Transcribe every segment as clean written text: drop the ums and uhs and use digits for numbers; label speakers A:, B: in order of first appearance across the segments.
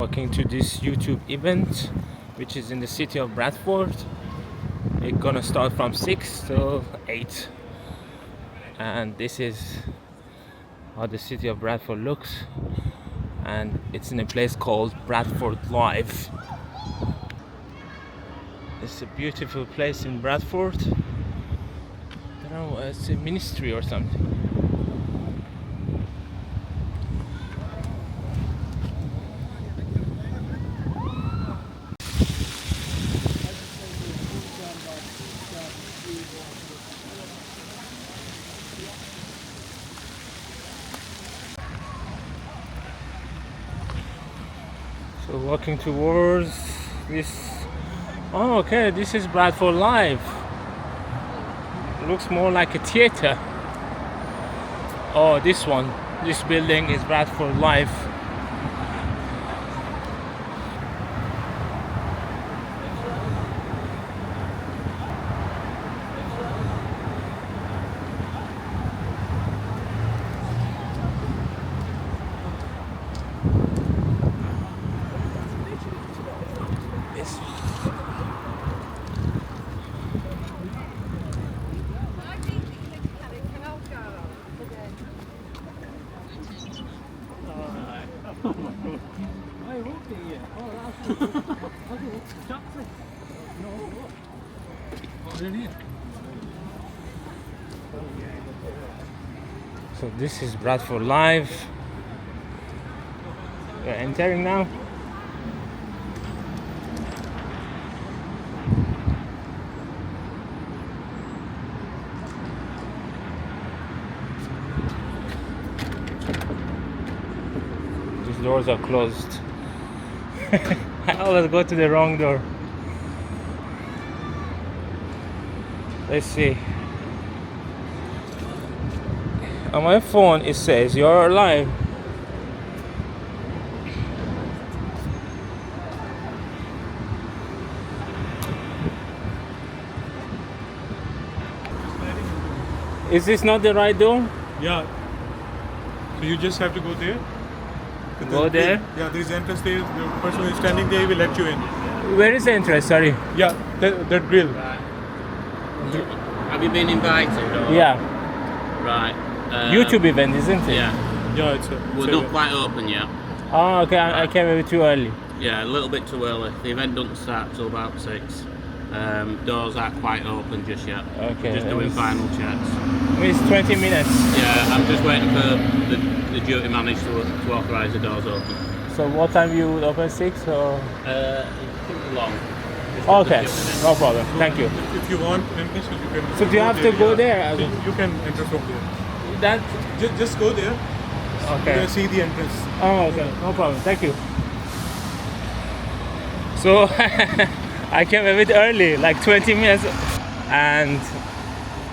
A: Walking to this YouTube event, which is in the city of Bradford. It's gonna start from 6 till 8, and this is how the city of Bradford looks, and it's in a place called Bradford Live. It's a beautiful place in Bradford. I don't know, it's a ministry or something. So walking towards this. Oh, okay, this is Bradford Live. Looks more like a theater. Oh, this one. This building is Bradford Live. So this is Bradford Live. We're entering now. These doors are closed. I always go to the wrong door. Let's see. On my phone it says you're live. Is this not the right door?
B: Yeah. So you just have to go there.
A: Go there?
B: Yeah, there is entrance there. The person who is standing there will let you in.
A: Where is the entrance? Sorry.
B: Yeah, that grill.
C: Right. Have you been invited? Or?
A: Yeah.
C: Right.
A: YouTube event, isn't it?
C: Yeah.
B: Yeah, it's
C: We're not quite open yet.
A: Oh, okay. I came a bit too early.
C: Yeah, a little bit too early. The event doesn't start till about 6. Doors aren't quite open just yet.
A: Okay.
C: Just doing final checks.
A: It's 20 minutes.
C: Yeah, I'm just waiting for the duty manager to authorise the doors open.
A: So what time you open? 6 or?
C: It shouldn't be long.
A: Okay, no problem. Thank you.
B: If you want entrance, you can.
A: So do you have to go there?
B: So you can enter from there.
A: That.
B: Just go there.
A: Okay.
B: You can see the entrance.
A: Oh, okay. No problem. Thank you. So I came a bit early, like 20 minutes, and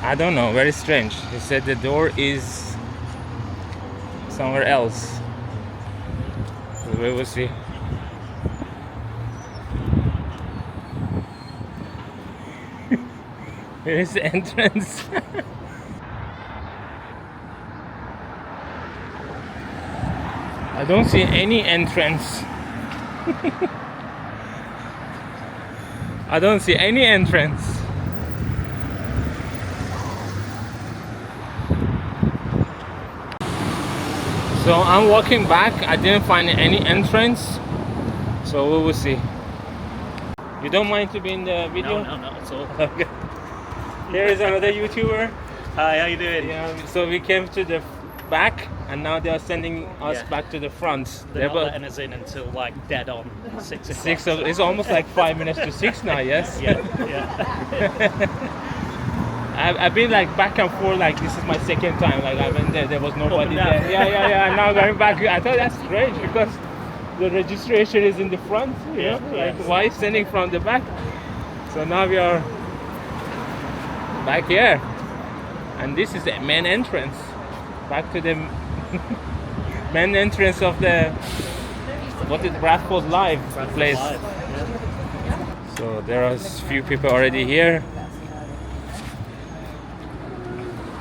A: I don't know, very strange. He said the door is somewhere else. So we will see. Here is the entrance. I don't see any entrance. I don't see any entrance. So I'm walking back. I didn't find any entrance. So we will see. You don't mind to be in the video?
D: No, not at all.
A: Okay. Here is another YouTuber.
D: Hi, how you doing?
A: Yeah, so we came to the back, and now they are sending us
D: Yeah.
A: back to the front.
D: They're not letting us in until like dead on 6 o'clock.
A: It's almost like 5 minutes to 6 now. Yes.
D: Yeah, yeah.
A: I've been like back and forth. Like this is my second time. Like I went there. There was nobody
D: down.
A: there. Yeah. And now going back. I thought that's strange because the registration is in the front. You know? Like
D: yes.
A: why sending from the back? So now we are back here, and this is the main entrance. Back to the main entrance of the Bradford Live place.
D: Live, yeah.
A: So there are a few people already here.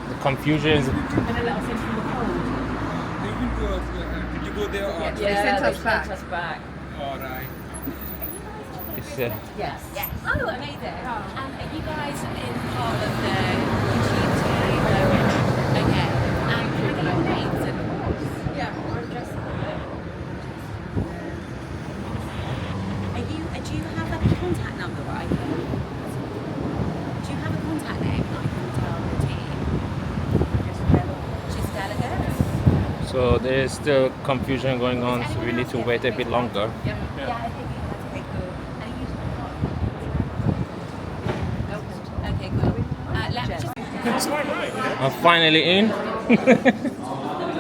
A: The confusion is.
E: Did you go there?
F: Yeah, they sent us back.
A: Yeah.
E: Yes. Yes. Oh, amazing. Are you guys in part of the YouTube team? Okay. And can I get your names? Of course. Yeah, I'm just. Do you have a contact number that I can? Do you have a contact name that I can tell the team? Just delegates.
A: So there is still confusion going on, so we need to wait a bit longer.
E: Yeah, I think that's okay, cool. Okay, cool. Let me just.
A: I'm finally in.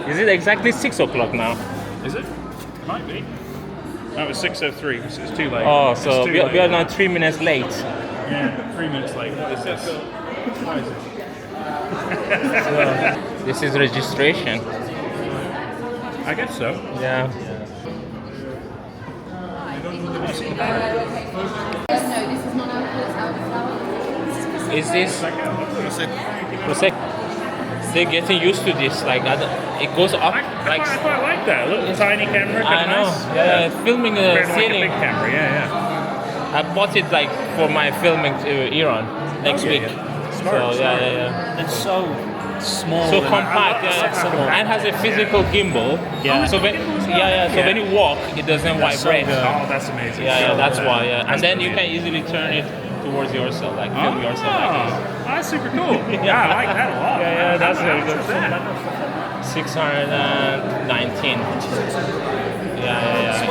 A: Is it exactly 6 o'clock now?
B: Is it? Might be. That was 6:03. So it's too late.
A: Oh,
B: It's
A: so
B: too
A: we
B: late.
A: are now 3 minutes late.
B: Yeah, 3 minutes late. What is this? What is it?
A: This is registration.
B: I guess so.
A: Yeah. Is this Prosecco? They're getting used to this. Like it goes up.
B: I
A: Like
B: quite like that. A little tiny camera.
A: I know.
B: Nice.
A: Yeah, filming the
B: Compared to like a
A: ceiling.
B: big camera. Yeah.
A: I bought it like for my filming Iran next
B: Okay,
A: week.
B: yeah.
A: So
B: Smart.
A: yeah.
D: It's so small.
A: So
D: and
A: compact,
D: accessible.
A: and has a physical gimbal.
D: Yeah.
A: So when So when you walk, it doesn't
D: That's so
A: vibrate.
D: good.
B: Oh, that's amazing.
A: Yeah,
B: So
A: that's
B: good.
A: why. Yeah, and
B: That's
A: then you
B: brilliant.
A: can easily turn it towards yourself, like film
B: Oh,
A: yourself like this.
B: that's super cool. Yeah, I like that a lot.
A: Yeah, that's
B: How
A: very
B: much
A: good.
B: was that?
A: 619. Yeah.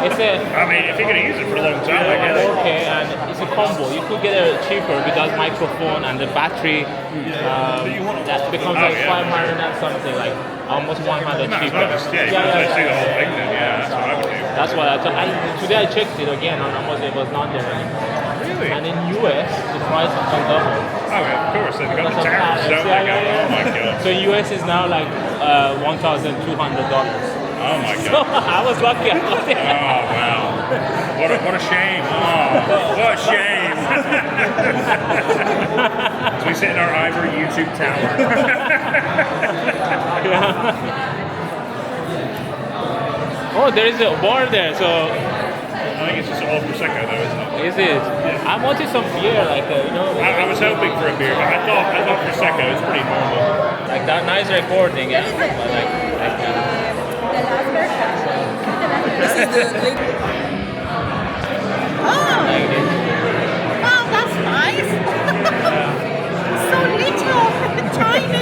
A: It's a
B: I mean, if you're going to use it for a long time, I guess.
A: okay, and it's a combo. You could get a cheaper without microphone and the battery. That becomes like 500 and something, like almost 100
B: Might as
A: cheaper.
B: well just, yeah, you might as well just do the whole thing then. Yeah, that's what I would do.
A: That's what I thought. And today I checked it again on Amazon. It was not there anymore.
B: Really?
A: And in US, the price has gone double.
B: Oh, yeah, of course. They've got the
A: Because of
B: tariffs,
A: tariffs.
B: don't they? Oh, my God.
A: So US is now like $1,200.
B: Oh, my
A: So
B: God.
A: I was lucky. I got it.
B: Oh, wow. What a shame. Oh, what a shame. So we sit in our ivory YouTube tower.
A: Oh, there is a bar there. So
B: I think it's just all Prosecco, though, isn't it?
A: is it? I wanted some beer, like
B: I was hoping for a beer, but I thought Prosecco is pretty normal.
A: like that nice recording. Yeah. But like like this.
E: Wow, that's nice. So little, tiny.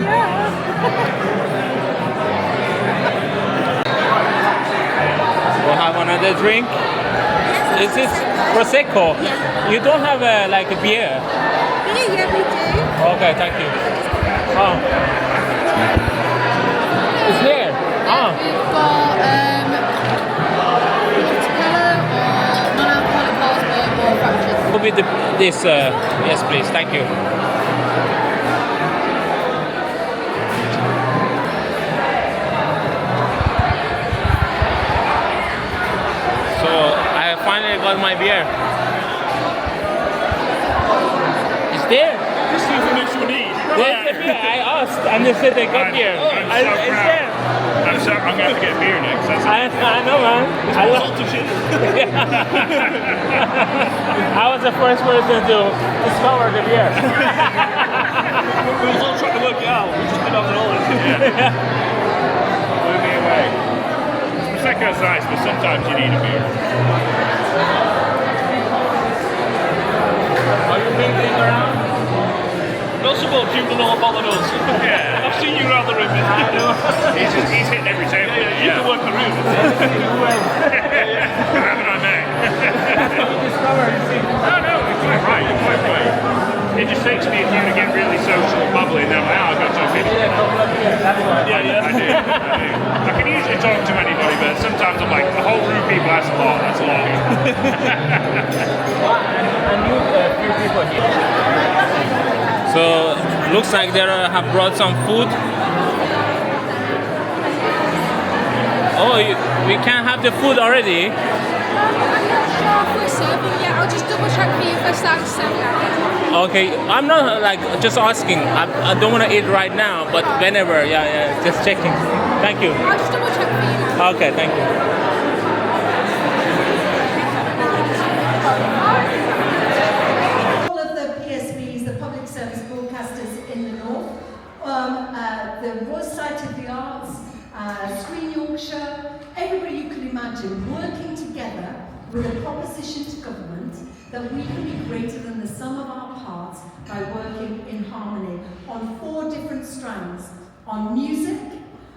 E: Yeah.
A: We'll have another drink. Is this Prosecco? You don't have like a beer?
E: Yeah, we do.
A: Okay, thank you. Oh. It's here. Oh.
E: We've got watermelon or non-alcoholic bars or fractures.
A: Will be this, yes please, thank you. So I finally got my beer. It's there.
B: This is the next one eat.
A: There's the beer. I asked and they said they got beer.
B: I'm so
A: It's
B: proud.
A: there.
B: I'm going to have to get a beer next. That's
A: I know, man. I love I was the first person to discover the beer.
D: We was all trying to work it out. We just didn't have the knowledge.
B: Blew me away. Prosecco's nice, but sometimes you need a beer.
A: Are you thinking around?
D: Not so much, you don't know about the nose.
B: Yeah.
D: I've seen you around the room.
B: He's hitting every table.
D: You can work the room.
B: Haven't I, mate?
A: That's what we discovered.
B: No, you're quite right. You're quite right. It just takes me a few to get really social and bubbly, and then I've got to finish.
D: Yeah.
B: I do. I can usually talk to anybody, but sometimes I'm like, a whole room of people, that's a lot. That's a lot.
A: And you, few people here. So looks like they have brought some food. Oh, we can have the food already.
F: I'm not sure if we're serving yet. I'll just double check for you if I start to serve it.
A: Okay, I'm not like just asking. I don't want to eat right now, but whenever, yeah, just checking. Thank you.
F: I'll just double check for you now.
A: Okay, thank you.
G: the Royal Society of the Arts, Screen Yorkshire, everybody you could imagine working together with a proposition to government that we can be greater than the sum of our parts by working in harmony on 4 different strands: on music,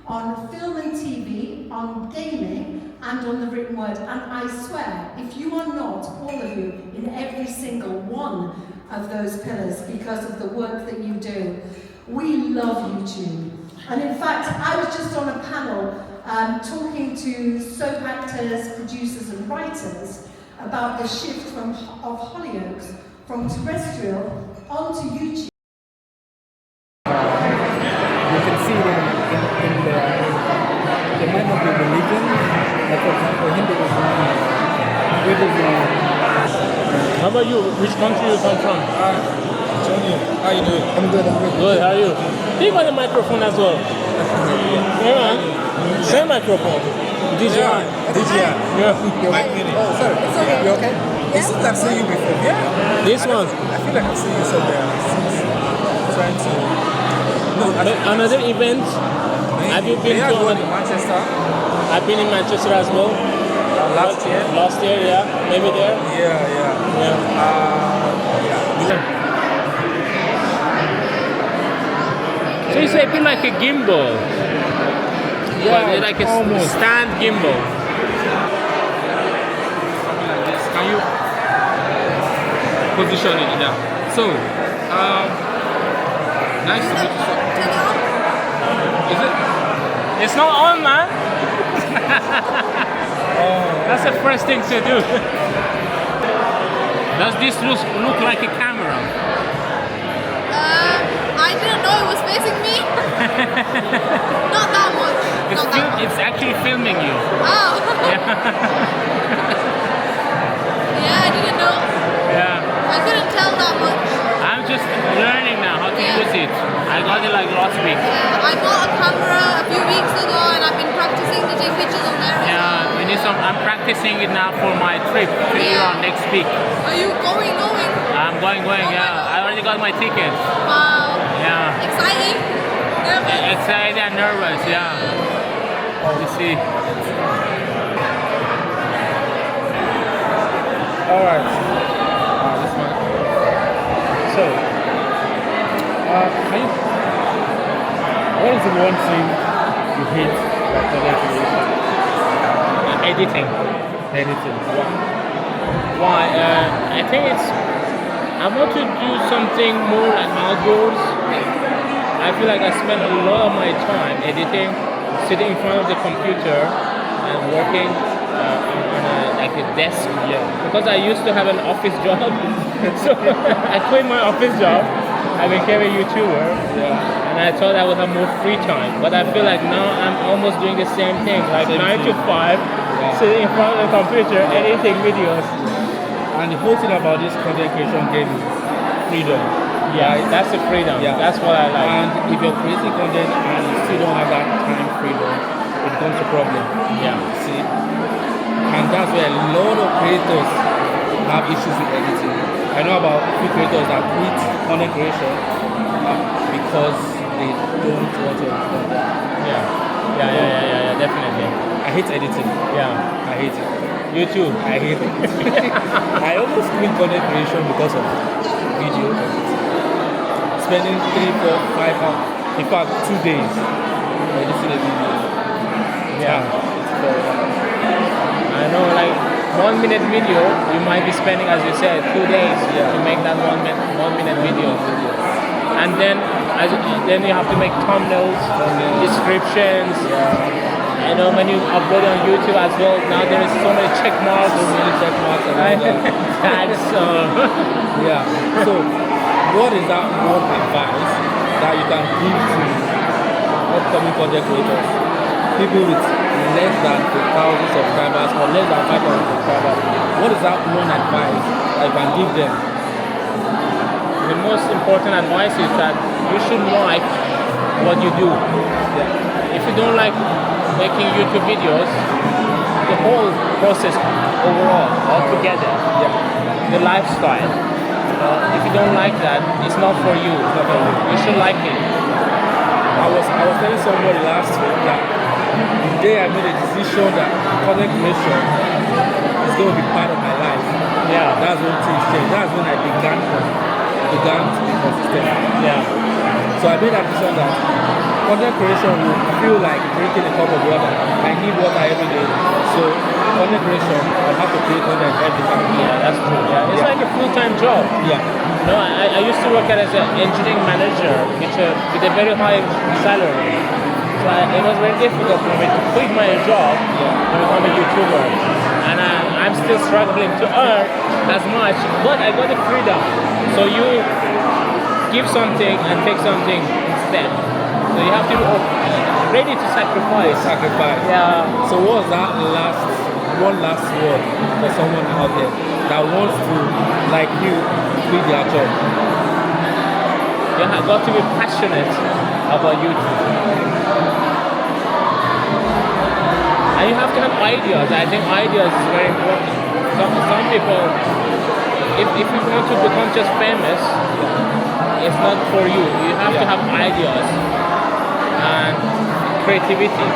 G: on film and TV, on gaming, and on the written word. And I swear, if you are not, all of you, in every single one of those pillars because of the work that you do, we love YouTube. And in fact, I was just on a panel talking to soap actors, producers and writers about the shift of Hollyoaks from terrestrial onto YouTube.
H: You can see it in the might not be religion, like for example Hinduism, Buddhism.
A: How about you? Which country you come from?
H: Johnny, how you doing? I'm good.
A: Good, how are you? You got a microphone as well. Yeah, man. Same microphone. DJI. Yeah.
H: Mic Mini. Oh, sorry. It's okay. You okay? Yeah. This is I've seen you before. Yeah.
A: This one.
H: I feel like I've seen you somewhere. Trying to. No,
A: another event. Have you been to
H: one in Manchester?
A: I've been in Manchester as well.
H: Last year?
A: Last year, yeah. Maybe there?
H: Yeah.
A: So it's a bit like a gimbal.
H: Yeah,
A: but like a
H: almost.
A: stand gimbal.
H: Something like this. Can you position it now? So, nice to meet you. Is it?
A: It's not on, man. That's the first thing to do. Does this look like a camera?
F: I didn't know it was facing me. Not that much.
A: It's actually filming you.
F: Oh. Yeah, I didn't know.
A: Yeah.
F: I couldn't tell that much.
A: I'm just learning now how to use it. I got it like last week.
F: I bought a camera a few weeks ago and I've been practicing to take pictures on there.
A: Yeah, we need some. I'm practicing it now for my trip to Iran next week.
F: Are you going?
A: I'm going. Yeah, I already got my tickets.
F: Wow.
A: Yeah.
F: Exciting? Nervous?
A: Excited and nervous. Yeah. You see.
H: All right. This one. So, what is the one thing you hate about content creation?
A: Editing. Why? I think I want to do something more like outdoors. I feel like I spend a lot of my time editing, sitting in front of the computer and working on a desk.
H: Yeah.
A: Because I used to have an office job, so I quit my office job. I became a YouTuber, and I thought I would have more free time. But I feel like now I'm almost doing the same thing, like 9 to 5, sitting in front of the computer, editing videos.
H: And the whole thing about this content creation game is freedom.
A: Yeah, that's the freedom.
H: Yeah.
A: That's what I like.
H: And if you're creating content and you still don't have that time freedom, it becomes a problem.
A: Yeah.
H: See? And that's where a lot of creators have issues with editing. I know about a few creators that quit content creation because they don't want to edit content.
A: Yeah, definitely.
H: I hate editing.
A: Yeah.
H: I hate it.
A: You too.
H: I hate it. I almost quit content creation because of video editing. Spending 3, 4, 5 hours, in fact 2 days editing a video.
A: Yeah.
H: It's very hard.
A: I know, like 1 minute video, you might be spending, as you said, 2 days to make that 1 minute video. And then you have to make thumbnails, descriptions. You know, when you upload on YouTube as well, now there is so many check marks. Tags.
H: Yeah. So, what is that one advice that you can give to upcoming content creators? People with less than 1,000 subscribers or less than 5,000 subscribers. What is that one advice that you can give them?
A: The most important advice is that you should like what you do. If you don't like making YouTube videos, the whole process overall, altogether, the lifestyle, if you don't like that, it's not for you. You should like it.
H: And I was telling somebody last week that the day I made a decision that content creation is going to be part of my life.
A: Yeah.
H: That's when things changed. That's when I began to be consistent.
A: Yeah.
H: So I made that decision that content creation will feel like drinking a cup of water. I need water every day. So content creation, I have to create content every time.
A: Yeah, that's true. Yeah. It's like a full-time job.
H: Yeah.
A: No, I used to work as an engineering manager, with a very high salary. So it was very difficult for me to quit my job to become a YouTuber. And I'm still struggling to earn as much, but I got the freedom. So you give something and take something instead. So you have to be ready to sacrifice. Yeah.
H: So what's that one last word for someone out there that wants to, like you, quit their job?
A: You have got to be passionate about YouTube. And you have to have ideas. I think ideas is very important. Some people, if you want to become just famous, it's not for you. You have to have ideas and creativity.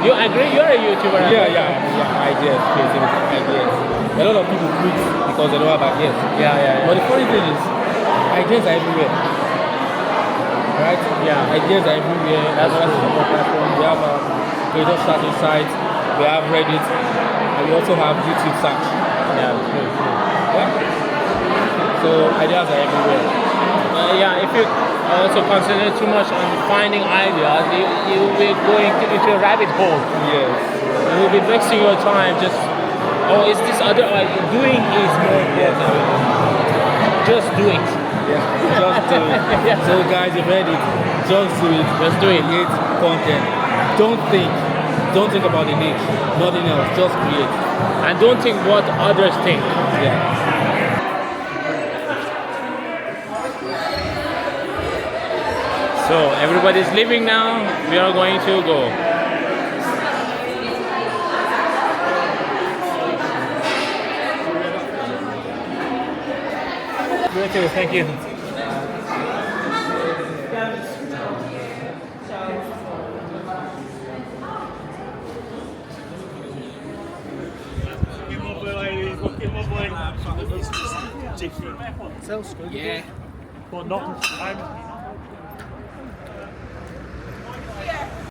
A: You agree? You're a YouTuber.
H: Yeah. Ideas, creativity, ideas. A lot of people quit because they don't have ideas.
A: Yeah.
H: But the funny thing is, ideas are everywhere. Right?
A: Yeah.
H: Ideas are everywhere.
A: That's
H: what we have creator searching sites, we have Reddit, and we also have YouTube search.
A: Yeah, true.
H: Yeah? So ideas are everywhere.
A: Yeah, if you also concentrate too much on finding ideas, you will be going into a rabbit hole.
H: Yes.
A: You will be wasting your time just, is this other idea? Doing is more important. Just do it.
H: Yeah, just do it.
A: Yeah.
H: So guys, you read it. Just do it.
A: Just do it.
H: Create content. Don't think about the niche. Nothing else. Just create.
A: And don't think what others think.
H: Yeah.
A: So everybody's leaving now. We are going to go. Great, thank you.
D: Yeah. But not.